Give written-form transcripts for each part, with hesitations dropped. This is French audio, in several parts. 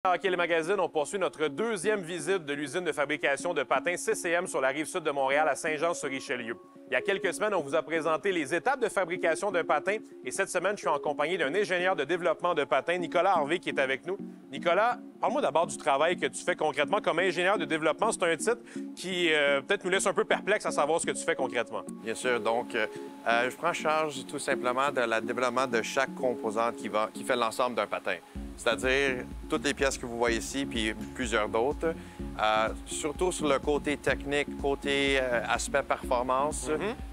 Hockey les magazines, on poursuit notre deuxième visite de l'usine de fabrication de patins CCM sur la rive sud de Montréal à Saint-Jean-sur-Richelieu. Il y a quelques semaines, on vous a présenté les étapes de fabrication d'un patin et cette semaine, je suis en compagnie d'un ingénieur de développement de patins, Nicolas Harvey, qui est avec nous. Nicolas, parle-moi d'abord du travail que tu fais concrètement comme ingénieur de développement. C'est un titre qui peut-être nous laisse un peu perplexe à savoir ce que tu fais concrètement. Bien sûr. Donc, je prends charge tout simplement de la développement de chaque composante qui fait l'ensemble d'un patin. C'est-à-dire toutes les pièces que vous voyez ici, puis plusieurs d'autres. Surtout sur le côté technique, côté aspect performance,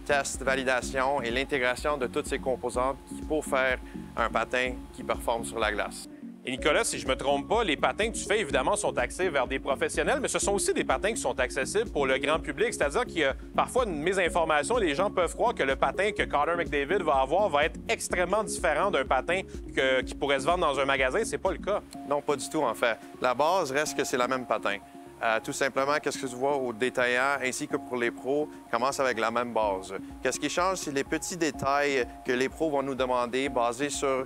test, validation et l'intégration de toutes ces composantes pour faire un patin qui performe sur la glace. Et Nicolas, si je ne me trompe pas, les patins que tu fais, évidemment, sont axés vers des professionnels, mais ce sont aussi des patins qui sont accessibles pour le grand public. C'est-à-dire qu'il y a parfois une mésinformation. Les gens peuvent croire que le patin que Connor McDavid va avoir va être extrêmement différent d'un patin qui pourrait se vendre dans un magasin. C'est pas le cas. Non, pas du tout, en fait. La base reste que c'est la même patin. Tout simplement, qu'est-ce que tu vois aux détaillants ainsi que pour les pros commence avec la même base. Qu'est-ce qui change, c'est les petits détails que les pros vont nous demander basés sur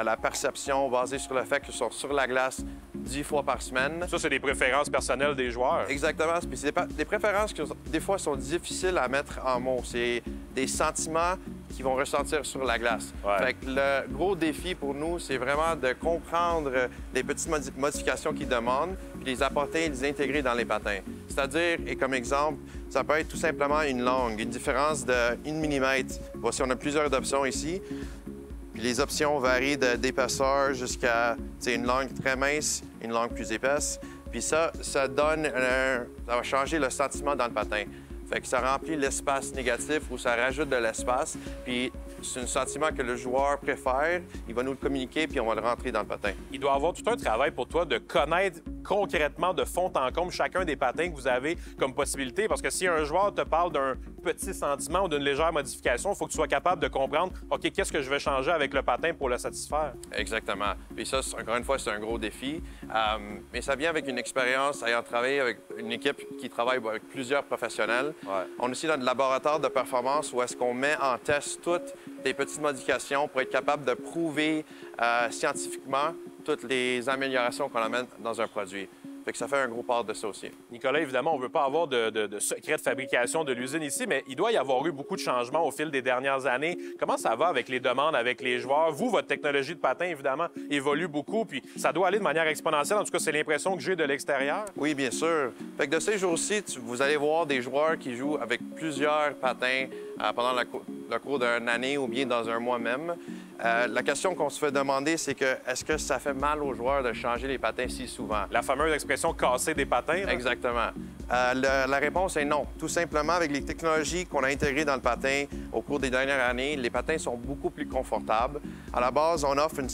la perception, basée sur le fait qu'ils sont sur la glace 10 fois par semaine. Ça, c'est des préférences personnelles des joueurs. Exactement. Puis c'est des préférences qui, des fois, sont difficiles à mettre en mots. C'est des sentiments qu'ils vont ressentir sur la glace. Ouais. Fait que le gros défi pour nous, c'est vraiment de comprendre les petites modifications qu'ils demandent, puis les apporter et les intégrer dans les patins. C'est-à-dire, et comme exemple, ça peut être tout simplement une longue, une différence de 1 mm. Voici, on a plusieurs options ici. Puis les options varient d'épaisseur jusqu'à une langue très mince, une langue plus épaisse. Puis ça donne ça va changer le sentiment dans le patin. Fait que ça remplit l'espace négatif ou ça rajoute de l'espace. Puis c'est un sentiment que le joueur préfère. Il va nous le communiquer puis on va le rentrer dans le patin. Il doit y avoir tout un travail pour toi de connaître concrètement de fond en comble chacun des patins que vous avez comme possibilité. Parce que si un joueur te parle d'un petit sentiment ou d'une légère modification, il faut que tu sois capable de comprendre, OK, qu'est-ce que je vais changer avec le patin pour le satisfaire? Exactement. Puis ça, encore une fois, c'est un gros défi. Mais ça vient avec une expérience ayant travaillé avec une équipe qui travaille avec plusieurs professionnels. Ouais. On est aussi dans le laboratoire de performance où est-ce qu'on met en test toutes les petites modifications pour être capable de prouver scientifiquement toutes les améliorations qu'on amène dans un produit. Fait que ça fait un gros part de ça aussi. Nicolas, évidemment, on ne veut pas avoir de secret de fabrication de l'usine ici, mais il doit y avoir eu beaucoup de changements au fil des dernières années. Comment ça va avec les demandes, avec les joueurs? Vous, votre technologie de patin, évidemment, évolue beaucoup, puis ça doit aller de manière exponentielle. En tout cas, c'est l'impression que j'ai de l'extérieur. Oui, bien sûr. Fait que de ces jours-ci, vous allez voir des joueurs qui jouent avec plusieurs patins pendant le cours d'une année ou bien dans un mois même. La question qu'on se fait demander, c'est que est-ce que ça fait mal aux joueurs de changer les patins si souvent? La fameuse expression « casser des patins ». Exactement. La réponse est non. Tout simplement, avec les technologies qu'on a intégrées dans le patin au cours des dernières années, les patins sont beaucoup plus confortables. À la base, on offre une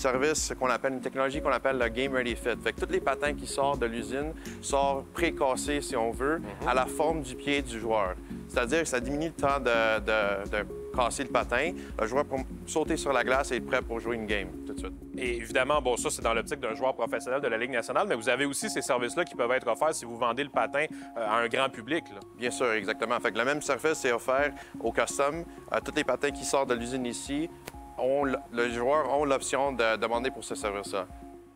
technologie qu'on appelle le Game Ready Fit. Fait que tous les patins qui sortent de l'usine sortent pré-cassés, si on veut, à la forme du pied du joueur. C'est-à-dire que ça diminue le temps de casser le patin. Le joueur peut sauter sur la glace et être prêt pour jouer une game tout de suite. Et évidemment, bon, ça, c'est dans l'optique d'un joueur professionnel de la Ligue nationale, mais vous avez aussi ces services-là qui peuvent être offerts si vous vendez le patin à un grand public, là. Bien sûr, exactement. Fait que le même service est offert au custom. Tous les patins qui sortent de l'usine ici, les joueurs ont l'option de demander pour ce service-là.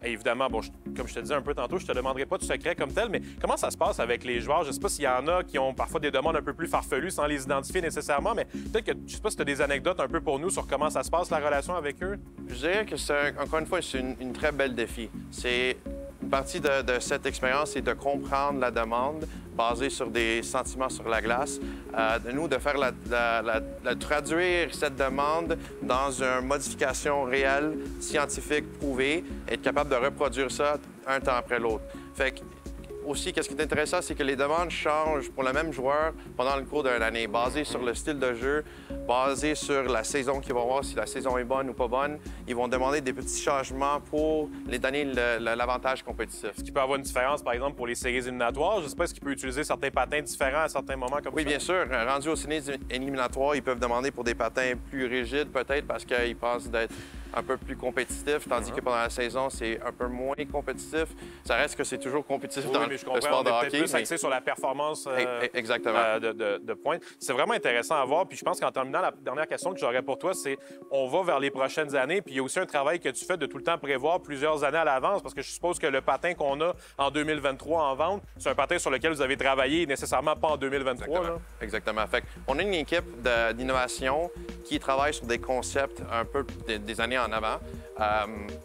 Et évidemment, bon, comme je te disais un peu tantôt, je te demanderai pas de secret comme tel, mais comment ça se passe avec les joueurs? Je sais pas s'il y en a qui ont parfois des demandes un peu plus farfelues sans les identifier nécessairement, mais peut-être que, je sais pas si tu as des anecdotes un peu pour nous sur comment ça se passe, la relation avec eux? Je dirais que, encore une fois, c'est une très belle défi. C'est une partie de cette expérience, c'est de comprendre la demande basée sur des sentiments sur la glace. De nous, de faire traduire cette demande dans une modification réelle, scientifique, prouvée, et être capable de reproduire ça un temps après l'autre. Fait que, aussi, qu'est-ce qui est intéressant, c'est que les demandes changent pour le même joueur pendant le cours d'une année, basées sur le style de jeu, basées sur la saison qu'ils vont avoir, si la saison est bonne ou pas bonne. Ils vont demander des petits changements pour les donner l'avantage compétitif. Est-ce qu'il peut y avoir une différence, par exemple, pour les séries éliminatoires? Je ne sais pas, est-ce qu'il peut utiliser certains patins différents à certains moments comme ça? Oui, bien sûr. Rendu aux séries éliminatoires, ils peuvent demander pour des patins plus rigides, peut-être, parce qu'ils pensent d'être un peu plus compétitif, tandis que pendant la saison, c'est un peu moins compétitif. Ça reste que c'est toujours compétitif dans le sport de hockey. Plus axé sur la performance exactement. De pointe. C'est vraiment intéressant à voir. Puis je pense qu'en terminant Maintenant, la dernière question que j'aurais pour toi, c'est on va vers les prochaines années, puis il y a aussi un travail que tu fais de tout le temps prévoir plusieurs années à l'avance, parce que je suppose que le patin qu'on a en 2023 en vente, c'est un patin sur lequel vous avez travaillé nécessairement pas en 2023. Exactement. Là. Exactement. Fait on a une équipe d'innovation qui travaille sur des concepts un peu des années en avant.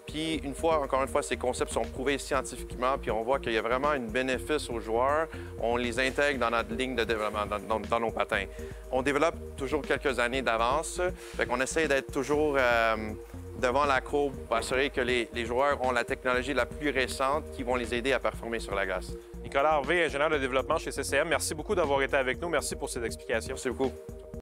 Puis encore une fois, ces concepts sont prouvés scientifiquement, puis on voit qu'il y a vraiment un bénéfice aux joueurs. On les intègre dans notre ligne de développement, dans nos patins. On développe toujours quelques années d'avance. Fait qu'on essaie d'être toujours devant la courbe pour assurer que les joueurs ont la technologie la plus récente qui vont les aider à performer sur la glace. Nicolas Harvey, ingénieur de développement chez CCM, merci beaucoup d'avoir été avec nous. Merci pour ces explications. Merci beaucoup.